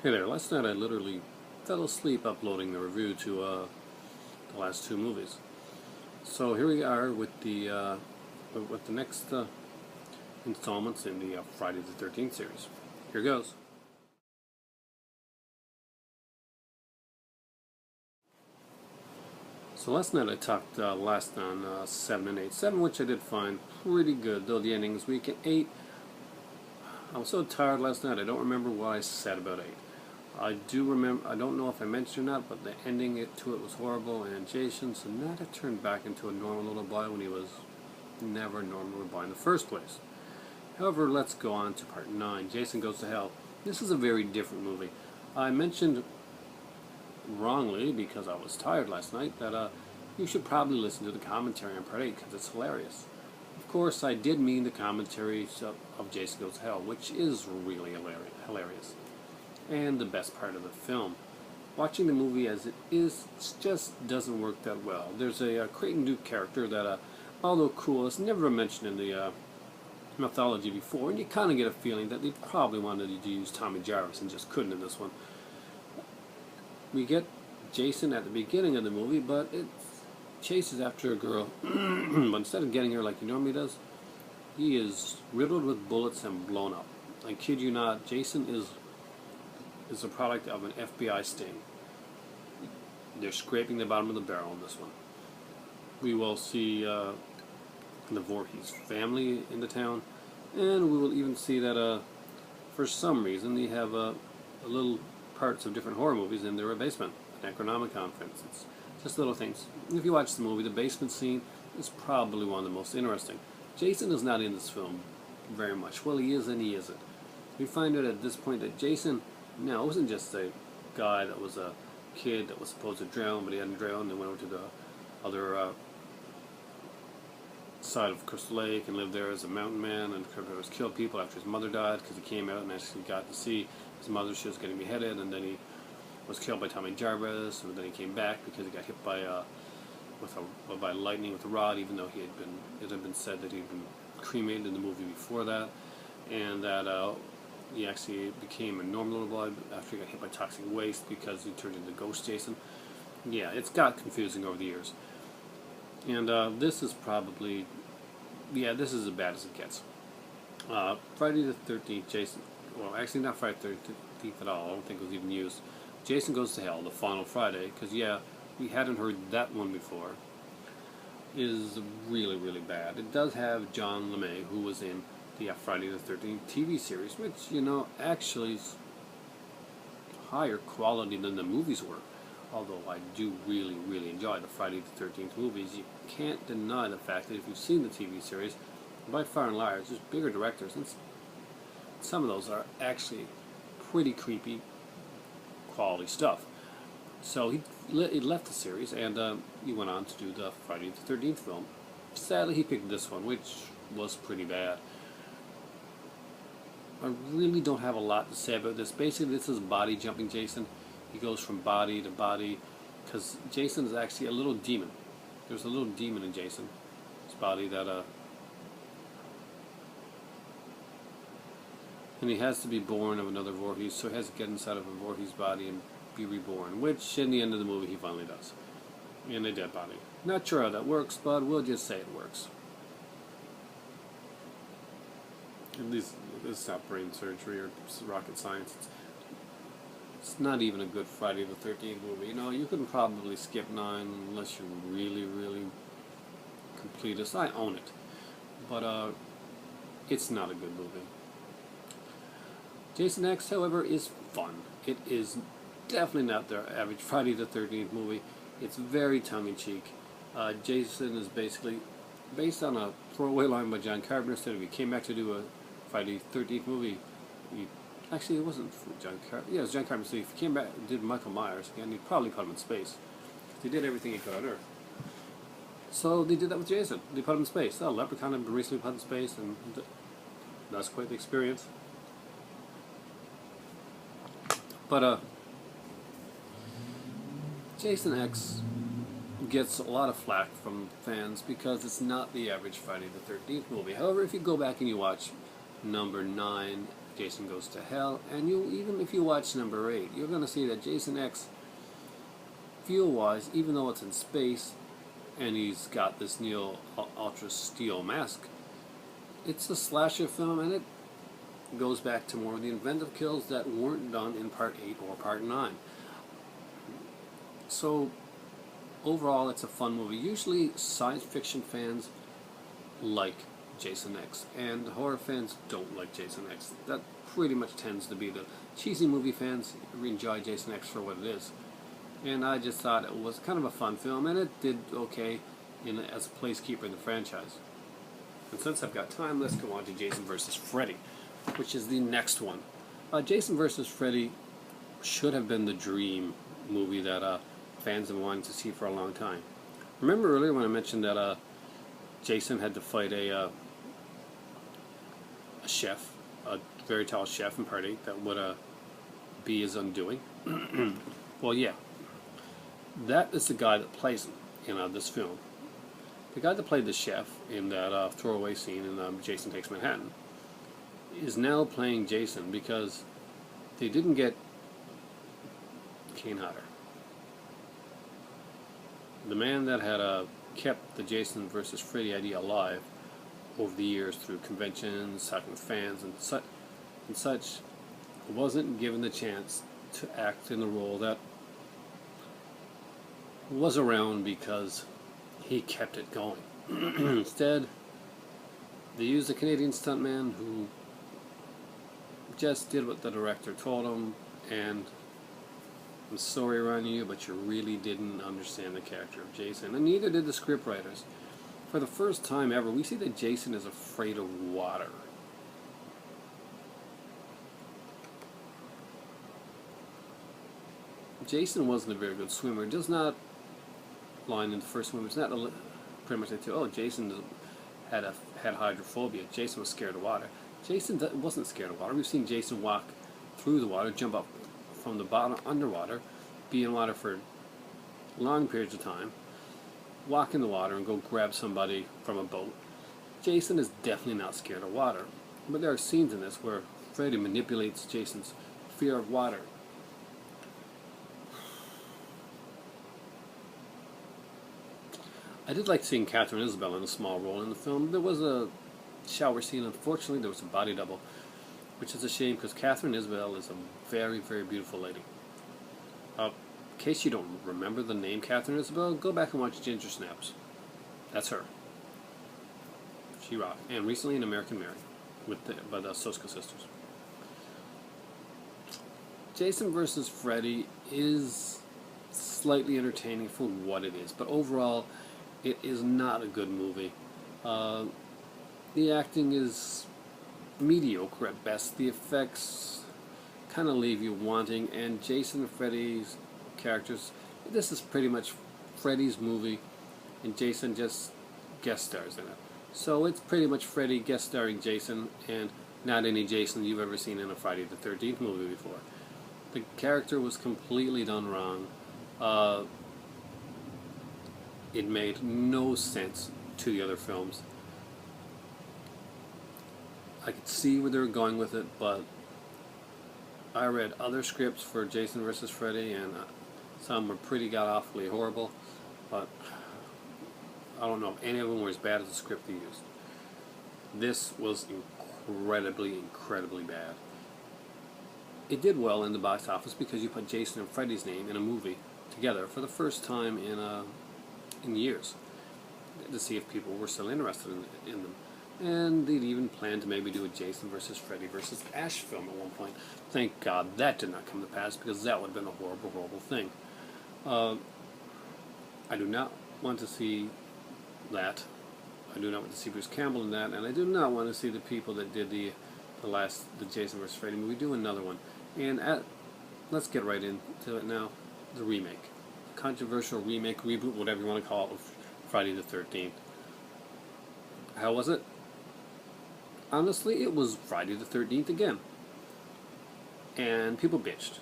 Hey there, last night I literally fell asleep uploading the review to the last two movies. So here we are with the next installments in the Friday the 13th series. Here goes. So last night I talked last on 7 and 8. 7, which I did find pretty good, though the ending is weak. At 8, I was so tired last night I don't remember what I said about 8. I do remember, I don't know if I mentioned or not, but the ending to it was horrible, and Jason Sonata turned back into a normal little boy when he was never a normal little boy in the first place. However, let's go on to part 9, Jason Goes to Hell. This is a very different movie. I mentioned wrongly, because I was tired last night, that you should probably listen to the commentary on part 8, because it's hilarious. Of course, I did mean the commentary of Jason Goes to Hell, which is really hilarious. And the best part of the film. Watching the movie as it is just doesn't work that well. There's a Creighton Duke character that, although cool, is never mentioned in the mythology before, and you kind of get a feeling that they probably wanted to use Tommy Jarvis and just couldn't in this one. We get Jason at the beginning of the movie, but it chases after a girl, but instead of getting her like he normally does, he is riddled with bullets and blown up. I kid you not, Jason is a product of an FBI sting. They're scraping the bottom of the barrel in this one. We will see the Voorhees family in the town, and we will even see that for some reason they have little parts of different horror movies in their basement. Necronomicon, for instance. Just little things. If you watch the movie, the basement scene is probably one of the most interesting. Jason is not in this film very much. Well, he is and he isn't. We find out at this point that Jason, no, it wasn't just a guy that was a kid that was supposed to drown, but he hadn't drowned and went over to the other side of Crystal Lake and lived there as a mountain man, and was killed people after his mother died, because he came out and actually got to see his mother. She was getting beheaded, and then he was killed by Tommy Jarvis, and then he came back because he got hit by by lightning with a rod, even though it had been said that he had been cremated in the movie before that, and that he actually became a normal little boy after he got hit by toxic waste because he turned into Ghost Jason. Yeah, it's got confusing over the years. And this is probably, this is as bad as it gets. Friday the 13th, Jason, well, actually not Friday the 13th at all, I don't think it was even used. Jason Goes to Hell, the final Friday, because we hadn't heard that one before, is really, really bad. It does have John LeMay, who was in the Friday the 13th TV series, which, actually is higher quality than the movies were. Although I do really, really enjoy the Friday the 13th movies, you can't deny the fact that if you've seen the TV series, by far and large, there's bigger directors, and some of those are actually pretty creepy quality stuff. So he left the series, and he went on to do the Friday the 13th film. Sadly, he picked this one, which was pretty bad. I really don't have a lot to say about this. Basically, this is body jumping Jason. He goes from body to body, because Jason is actually a little demon. There's a little demon in Jason's body that and he has to be born of another Voorhees, so he has to get inside of a Voorhees body and be reborn, which in the end of the movie he finally does, in a dead body. Not sure how that works, but we'll just say it works. At least it's not brain surgery or rocket science. It's not even a good Friday the 13th movie. You can probably skip 9 unless you're really, really completist. I own it. But it's not a good movie. Jason X, however, is fun. It is definitely not the average Friday the 13th movie. It's very tongue-in-cheek. Jason is basically based on a throwaway line by John Carpenter. Instead of he came back to do a Friday the 13th movie, actually, it wasn't John Carpenter. Yeah, it was John Carpenter. So if he came back and did Michael Myers again, he'd probably put him in space. They did everything he could on Earth. So they did that with Jason. They put him in space. Leprechaun had been recently put in space, and that's quite the experience. But Jason X gets a lot of flack from fans because it's not the average Friday the 13th movie. However, if you go back and you watch number 9 Jason Goes to Hell, and even if you watch number 8, you're going to see that Jason X, feel-wise, even though it's in space, and he's got this Neo Ultra Steel mask, it's a slasher film, and it goes back to more of the inventive kills that weren't done in Part 8 or Part 9. So, overall, it's a fun movie. Usually, science fiction fans like Jason X, and horror fans don't like Jason X. That pretty much tends to be the cheesy movie fans enjoy Jason X for what it is. And I just thought it was kind of a fun film, and it did okay as a placekeeper in the franchise. And since I've got time, let's go on to Jason vs. Freddie, which is the next one. Jason vs. Freddie should have been the dream movie that fans have wanted to see for a long time. Remember earlier when I mentioned that Jason had to fight a chef, a very tall chef in Part 8 that would be his undoing? Well, yeah. That is the guy that plays him in this film. The guy that played the chef in that throwaway scene in Jason Takes Manhattan is now playing Jason because they didn't get Kane Hodder. The man that had kept the Jason vs. Freddy idea alive over the years through conventions, talking with fans and such, wasn't given the chance to act in the role that was around because he kept it going. Instead, they used a Canadian stuntman who just did what the director told him, and I'm sorry around you, but you really didn't understand the character of Jason, and neither did the scriptwriters. For the first time ever, we see that Jason is afraid of water. Jason wasn't a very good swimmer. It does not line in the first swim. It's not pretty much like, oh, Jason had hydrophobia. Jason was scared of water. Jason wasn't scared of water. We've seen Jason walk through the water, jump up from the bottom underwater, be in water for long periods of time, walk in the water and go grab somebody from a boat. Jason is definitely not scared of water. But there are scenes in this where Freddie manipulates Jason's fear of water. I did like seeing Catherine Isabel in a small role in the film. There was a shower scene. Unfortunately, there was a body double, which is a shame because Catherine Isabel is a very, very beautiful lady. In case you don't remember the name Catherine Isabel, go back and watch Ginger Snaps. That's her. She rocked. And recently in American Mary by the Soska sisters. Jason vs. Freddy is slightly entertaining for what it is, but overall, it is not a good movie. The acting is mediocre at best. The effects kind of leave you wanting, and Jason and Freddy's characters, this is pretty much Freddy's movie, and Jason just guest stars in it. So it's pretty much Freddy guest starring Jason, and not any Jason you've ever seen in a Friday the 13th movie before. The character was completely done wrong. It made no sense to the other films. I could see where they were going with it, but I read other scripts for Jason vs. Freddy, and some were pretty god-awfully horrible, but I don't know if any of them were as bad as the script they used. This was incredibly, incredibly bad. It did well in the box office because you put Jason and Freddy's name in a movie together for the first time in years to see if people were still interested in them. And they'd even planned to maybe do a Jason vs. Freddy vs. Ash film at one point. Thank God that did not come to pass, because that would have been a horrible, horrible thing. I do not want to see that. I do not want to see Bruce Campbell in that, and I do not want to see the people that did the Jason vs. Freddy movie do another one. And let's get right into it now. The remake. Controversial remake, reboot, whatever you want to call it, of Friday the 13th. How was it? Honestly, it was Friday the 13th again. And people bitched.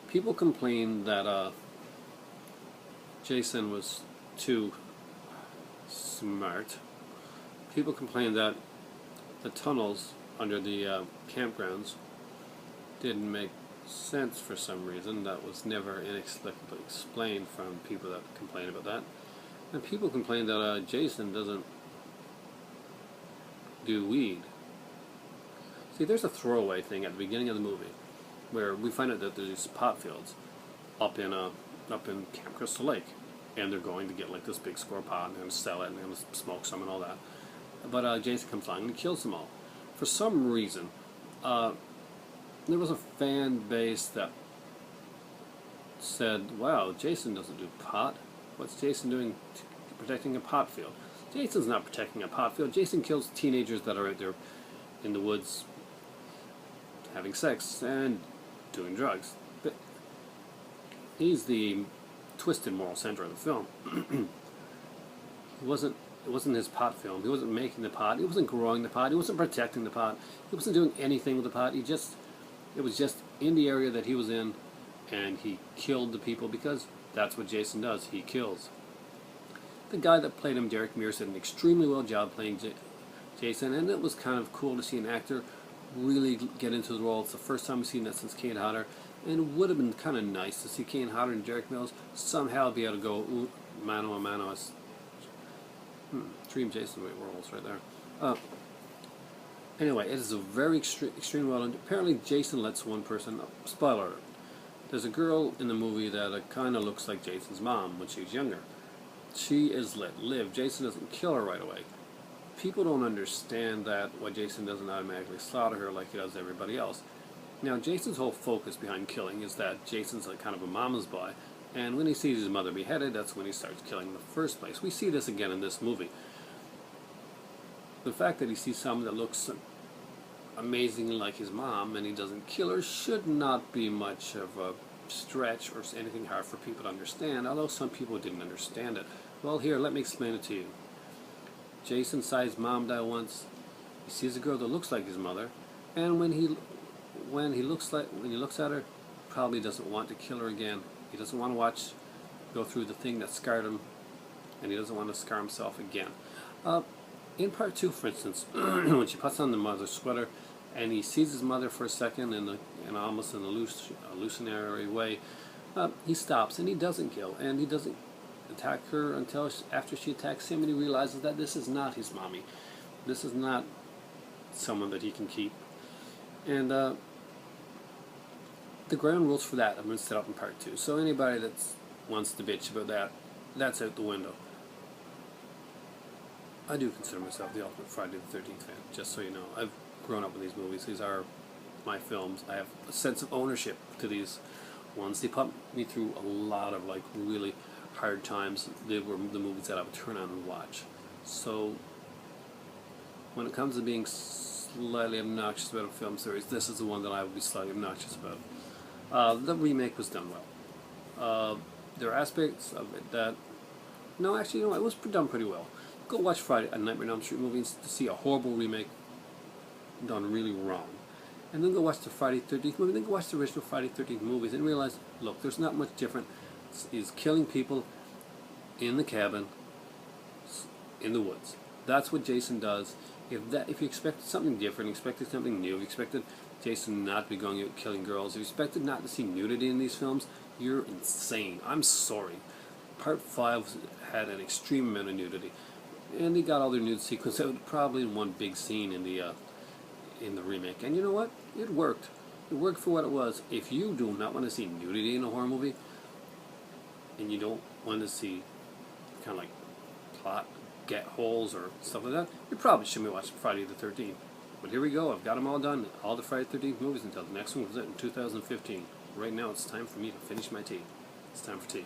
People complained that Jason was too smart. People complained that the tunnels under the campgrounds didn't make sense for some reason. That was never inexplicably explained from people that complain about that. And people complain that Jason doesn't do weed. See, there's a throwaway thing at the beginning of the movie where we find out that there's these pot fields up in Camp Crystal Lake, and they're going to get like this big square pot and they're going to sell it and they're going to smoke some and all that. But Jason comes along and kills them all. For some reason, there was a fan base that said, "Wow, Jason doesn't do pot. What's Jason doing protecting a pot field?" Jason's not protecting a pot field. Jason kills teenagers that are out there in the woods having sex and doing drugs. But he's the twisted moral center of the film. It wasn't his pot film. He wasn't making the pot. He wasn't growing the pot. He wasn't protecting the pot. He wasn't doing anything with the pot. It was just in the area that he was in, and he killed the people because that's what Jason does. He kills. The guy that played him, Derek Mears, did an extremely well job playing Jason, and it was kind of cool to see an actor really get into the role. It's the first time we've seen that since Kane Hodder, and it would have been kind of nice to see Kane Hodder and Derek Mills somehow be able to go mano a mano. Dream Jason roles right there. Anyway, it is a very extreme well done. Apparently Jason lets one person, spoiler alert, there's a girl in the movie that kind of looks like Jason's mom when she was younger. She is let live. Jason doesn't kill her right away. People don't understand that why Jason doesn't automatically slaughter her like he does everybody else. Now, Jason's whole focus behind killing is that Jason's like kind of a mama's boy, and when he sees his mother beheaded, that's when he starts killing in the first place. We see this again in this movie. The fact that he sees someone that looks amazingly like his mom and he doesn't kill her should not be much of a stretch or anything hard for people to understand, although some people didn't understand it. Well, here, let me explain it to you. Jason saw his mom die once. He sees a girl that looks like his mother, and when he looks at her, probably doesn't want to kill her again. He doesn't want to go through the thing that scarred him, and he doesn't want to scar himself again. In part 2, for instance, when she puts on the mother's sweater, and he sees his mother for a second in almost in a hallucinatory way, he stops and he doesn't kill, and he doesn't attack her until after she attacks him, and he realizes that this is not his mommy. This is not someone that he can keep. And the ground rules for that have been set up in part 2. So anybody that wants to bitch about that, that's out the window. I do consider myself the ultimate Friday the 13th fan, just so you know. I've grown up with these movies. These are my films. I have a sense of ownership to these ones. They put me through a lot of like really hard times. They were the movies that I would turn on and watch. So when it comes to being slightly obnoxious about a film series, this is the one that I would be slightly obnoxious about. The remake was done well. There are aspects of it that, no, actually, it was done pretty well. Go watch A Nightmare on Elm Street movie to see a horrible remake done really wrong. And then go watch the Friday 13th movie, then go watch the original Friday 13th movies and realize, look, there's not much different. He's killing people in the cabin, in the woods. That's what Jason does. If you expected something different, expected something new, expected Jason not to be going out killing girls, if you expected not to see nudity in these films, you're insane. I'm sorry. Part 5 had an extreme amount of nudity. And they got all their nude sequence out probably in one big scene in the remake. And you know what? It worked. It worked for what it was. If you do not want to see nudity in a horror movie, and you don't want to see kind of like plot get holes or stuff like that, you probably shouldn't be watching Friday the 13th. But here we go. I've got them all done. All the Friday the 13th movies until the next one comes out in 2015. Right now it's time for me to finish my tea. It's time for tea.